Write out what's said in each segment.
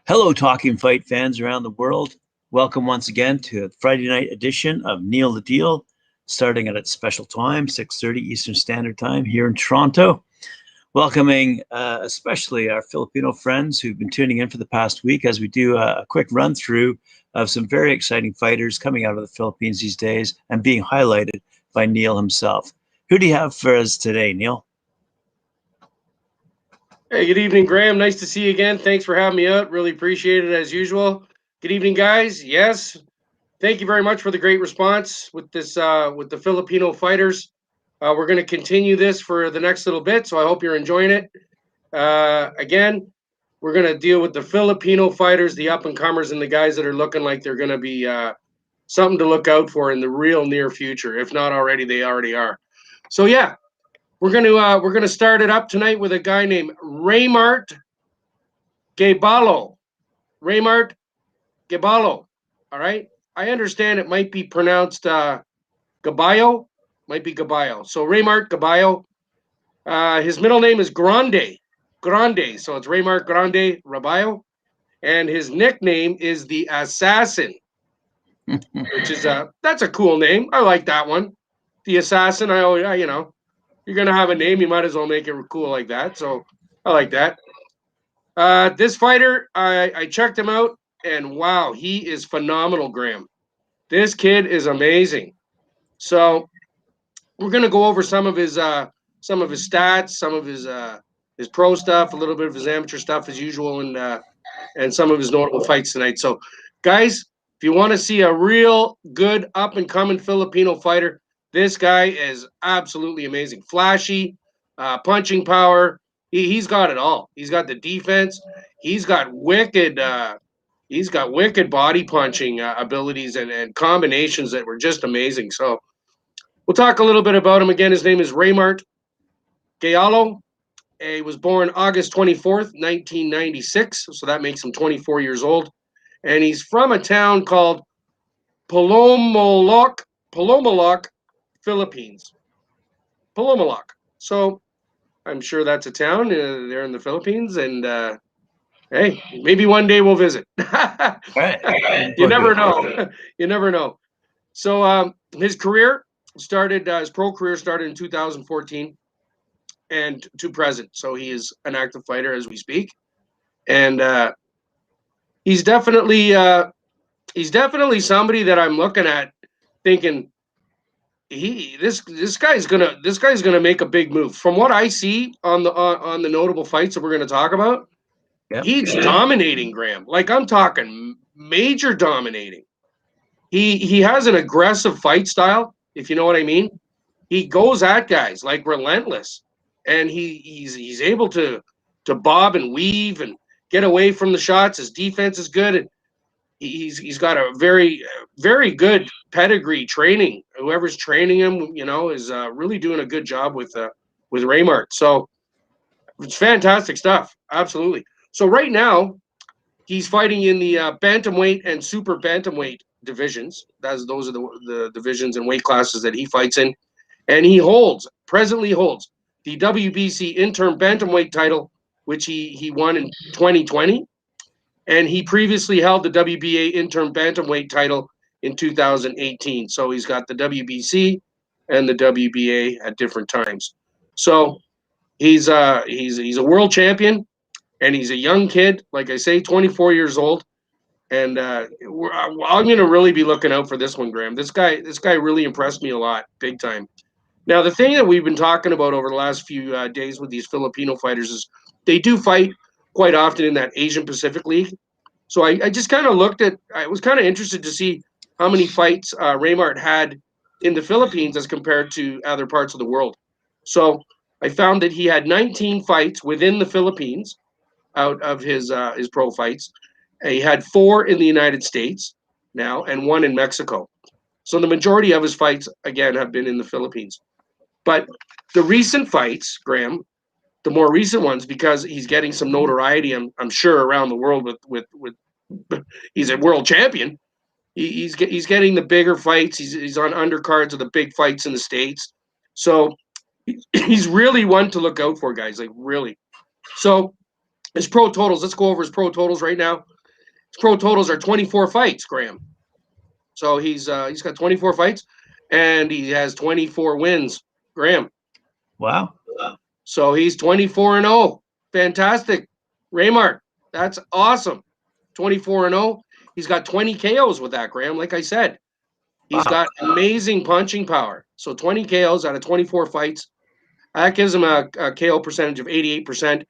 Hello, Talking Fight fans around the world. Welcome once again to a Friday night edition of Neil the Deal, starting at its special time, 6:30 Eastern Standard Time here in Toronto. Welcoming especially our Filipino friends who've been tuning in for the past week as we do a quick run through of some very exciting fighters coming out of the Philippines these days and being highlighted by Neil himself. Who do you have for us today, Neil? Hey, good evening, Graham. Nice to see you again. Thanks for having me out. Really appreciate it as usual. Good evening, guys. Yes, thank you very much for the great response with this with the Filipino fighters. We're going to continue this for the next little bit, so I hope you're enjoying it. Again, we're going to deal with the Filipino fighters, the up and comers, and the guys that are looking like they're going to be something to look out for in the real near future. If not already, they already are. So yeah, we're gonna start it up tonight with a guy named Reymart Gaballo. Reymart Gaballo. All right. I understand it might be pronounced Gaballo. Might be Gaballo. So Reymart Gaballo. His middle name is Grande. Grande. So it's Reymart Grande Raballo. And his nickname is the Assassin, which is that's a cool name. I like that one. The Assassin. I always, you're gonna have a name, you might as well make it cool like that. So I like that. This fighter, I checked him out, and wow, he is phenomenal, Graham. This kid is amazing. So we're gonna go over some of his stats, some of his pro stuff, a little bit of his amateur stuff as usual, and some of his notable fights tonight. So, guys, if you want to see a real good up and coming Filipino fighter, this guy is absolutely amazing. Flashy, punching power. He's got it all. He's got the defense. He's got wicked. He's got wicked body punching abilities and combinations that were just amazing. So we'll talk a little bit about him again. His name is Reymart Gaballo. He was born August 24th, 1996. So that makes him 24 years old. And he's from a town called Palomoloc, Philippines. Palomoloc. So I'm sure that's a town there in the Philippines. And hey, maybe one day we'll visit. All You never right. know. You never know. So his career started, his pro career started in 2014 and to present. So he is an active fighter as we speak. And he's definitely he's definitely somebody that I'm looking at thinking this guy's gonna make a big move. From what I see on the notable fights that we're gonna talk about, Yep. he's dominating, Graham. Like I'm talking major dominating. He has an aggressive fight style, if you know what I mean. He goes at guys like relentless, and he's able to bob and weave and get away from the shots. His defense is good, and he's got a very good pedigree training. Whoever's training him, is really doing a good job with Reymart. So it's fantastic stuff. Absolutely. So right now he's fighting in the bantamweight and super bantamweight divisions. Those are the divisions and weight classes that he fights in, and he presently holds the WBC interim bantamweight title, which he won in 2020, and he previously held the WBA interim bantamweight title in 2018. So he's got the WBC and the WBA at different times. So he's a world champion, and he's a young kid, like I say, 24 years old. And I'm going to really be looking out for this one, Graham. This guy really impressed me a lot, big time. Now, the thing that we've been talking about over the last few days with these Filipino fighters is they do fight quite often in that Asian Pacific League. So I just kind of I was kind of interested to see how many fights Reymart had in the Philippines as compared to other parts of the world. So I found that he had 19 fights within the Philippines out of his pro fights. He had 4 in the United States now and 1 in Mexico. So the majority of his fights, again, have been in the Philippines. But the recent fights, Graham, the more recent ones, because he's getting some notoriety, I'm sure, around the world with he's a world champion. He's getting the bigger fights. He's on undercards of the big fights in the States. So he's really one to look out for, guys. Like really. So his pro totals. Let's go over his pro totals right now. His pro totals are 24 fights, Graham. So he's got 24 fights, and he has 24 wins, Graham. Wow. So he's 24-0. Fantastic, Reymart. That's awesome. 24-0. He's got 20 KOs with that, Graham. Like I said, he's got amazing punching power. So 20 KOs out of 24 fights. That gives him a KO percentage of 88%,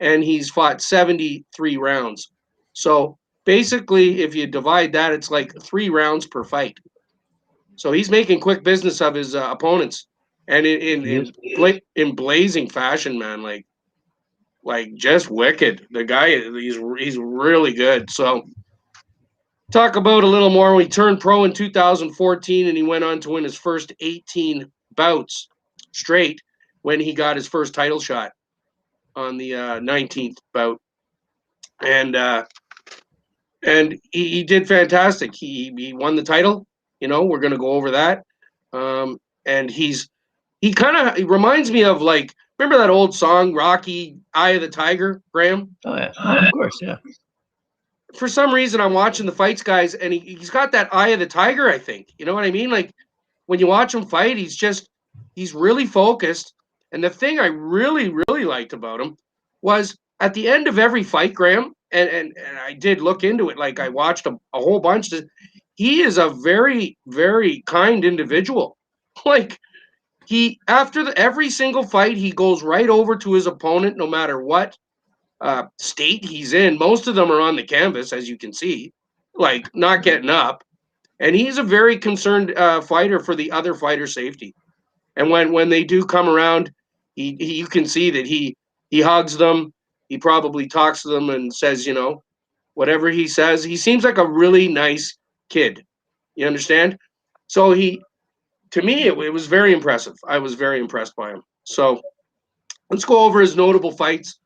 and he's fought 73 rounds. So basically, if you divide that, it's like 3 rounds per fight. So he's making quick business of his opponents, and in blazing fashion, man. Like just wicked. The guy, he's really good. So talk about a little more. He turned pro in 2014, and he went on to win his first 18 bouts straight when he got his first title shot on the 19th bout, and he did fantastic. He won the title. We're gonna go over that. And he reminds me of, like, remember that old song Rocky, Eye of the Tiger, Graham? Oh yeah, of course, yeah. For some reason, I'm watching the fights, guys, and he's got that eye of the tiger, I think. You know what I mean? Like, when you watch him fight, he's really focused. And the thing I really, really liked about him was at the end of every fight, Graham, and I did look into it, like I watched a whole bunch. He is a very, very kind individual. Like, after every single fight, he goes right over to his opponent, no matter what state he's in. Most of them are on the canvas, as you can see, like not getting up. And he's a very concerned fighter for the other fighter's safety. And when they do come around, you can see that he hugs them. He probably talks to them and says, whatever he says. He seems like a really nice kid. You understand? So to me, it was very impressive. I was very impressed by him. So let's go over his notable fights.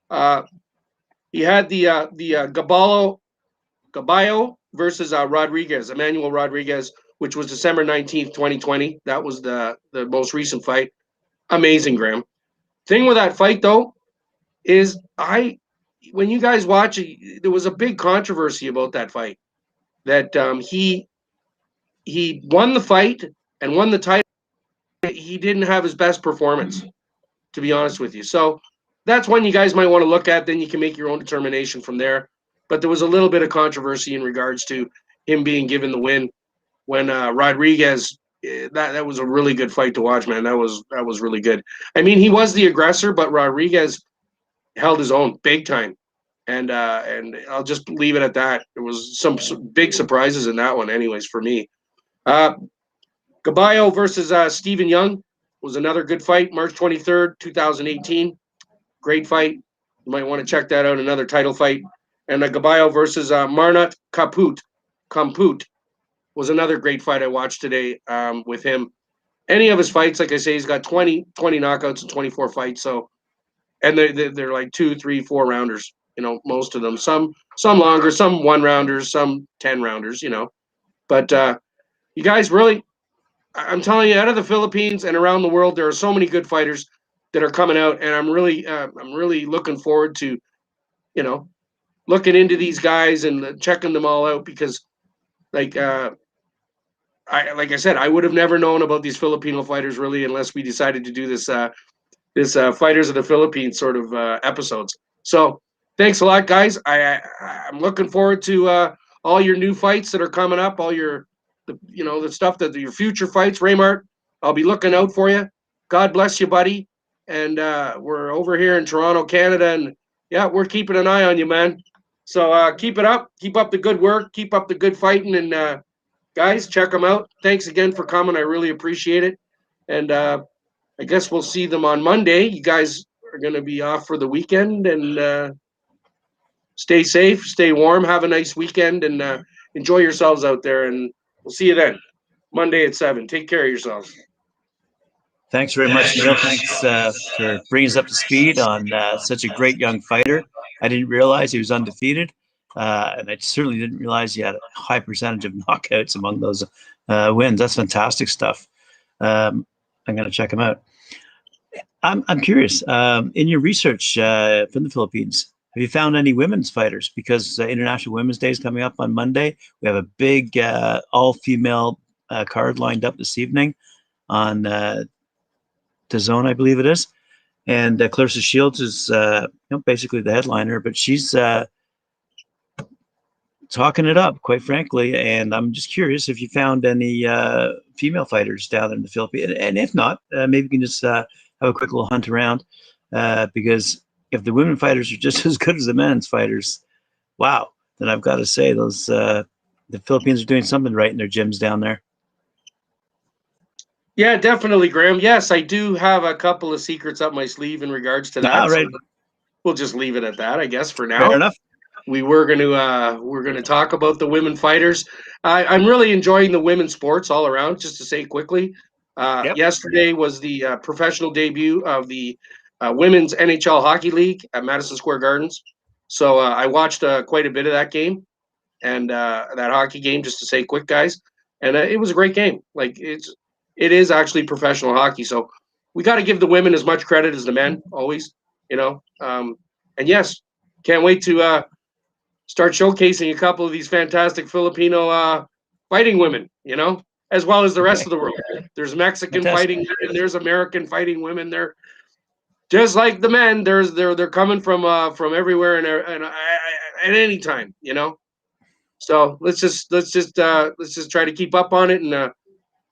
He had the Gaballo versus Emmanuel Rodriguez, which was December 19th, 2020. That was the most recent fight. Amazing, Graham. Thing with that fight, though, is when you guys watch it, there was a big controversy about that fight. That he won the fight and won the title. He didn't have his best performance, to be honest with you. So that's one you guys might want to look at. Then you can make your own determination from there. But there was a little bit of controversy in regards to him being given the win when Rodriguez. That was a really good fight to watch, man. That was really good. I mean, he was the aggressor, but Rodriguez held his own big time. And I'll just leave it at that. There was some big surprises in that one, anyways, for me. Gaballo versus Stephen Young was another good fight, March 23rd, 2018. Great fight. You might want to check that out, another title fight. And Gaballo versus Reymart Gaballo was another great fight I watched today with him. Any of his fights, like I say, he's got 20 knockouts and 24 fights. So, and they're like 2, 3, 4 rounders, most of them. Some longer, some 1 rounders, some 10 rounders, But you guys really, I'm telling you, out of the Philippines and around the world, there are so many good fighters that are coming out, and I'm really looking forward to, looking into these guys and checking them all out, because, like I said, I would have never known about these Filipino fighters really unless we decided to do this Fighters of the Philippines sort of episodes. So thanks a lot, guys. I'm looking forward to all your new fights that are coming up, all the stuff your future fights, Reymart. I'll be looking out for you. God bless you, buddy. And we're over here in Toronto, Canada, and yeah, we're keeping an eye on you, man. So keep it up. Keep up the good work. Keep up the good fighting. And guys, check them out. Thanks again for coming. I really appreciate it. And I guess we'll see them on Monday. You guys are going to be off for the weekend. And stay safe, stay warm, have a nice weekend, and enjoy yourselves out there. And we'll see you then, Monday at 7. Take care of yourselves. Thanks very much, Neil. Thanks for bringing us up to speed on such a great young fighter. I didn't realize he was undefeated, and I certainly didn't realize he had a high percentage of knockouts among those wins. That's fantastic stuff. I'm going to check him out. I'm curious. In your research from the Philippines, Have you found any women's fighters? Because International Women's Day is coming up on Monday. We have a big all-female card lined up this evening on DAZN, I believe it is. And Clarissa Shields is basically the headliner, but she's talking it up, quite frankly. And I'm just curious if you found any female fighters down there in the Philippines. And if not, maybe you can just have a quick little hunt around because if the women fighters are just as good as the men's fighters, wow, then I've got to say those the Philippines are doing something right in their gyms down there. Yeah, definitely, Graham. Yes, I do have a couple of secrets up my sleeve in regards to that. Right. So we'll just leave it at that, I guess, for now. Fair enough. We're gonna talk about the women fighters. I'm really enjoying the women's sports all around. Just to say quickly, Yep. yesterday was the professional debut of the women's NHL hockey league at Madison Square Gardens. So I watched quite a bit of that game and that hockey game. Just to say quick, guys, and it was a great game. Like it is actually professional hockey. So we got to give the women as much credit as the men always. And yes, can't wait to start showcasing a couple of these fantastic Filipino fighting women, as well as the rest of the world. There's Mexican fighting women, there's American fighting women. They're just like the men. They're coming from everywhere and at any time, So let's just try to keep up on it and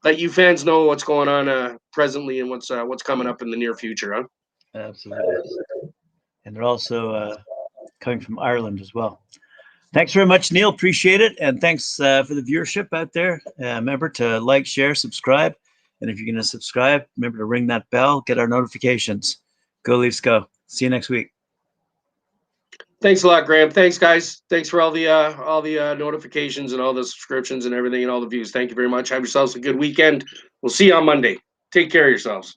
let you fans know what's going on presently and what's coming up in the near future, huh? Absolutely. And they're also coming from Ireland as well. Thanks very much, Neil. Appreciate it. And thanks for the viewership out there. Remember to like, share, subscribe. And if you're going to subscribe, remember to ring that bell, get our notifications. Go Leafs, go. See you next week. Thanks a lot, Graham. Thanks, guys. Thanks for all the notifications and all the subscriptions and everything and all the views. Thank you very much. Have yourselves a good weekend. We'll see you on Monday. Take care of yourselves.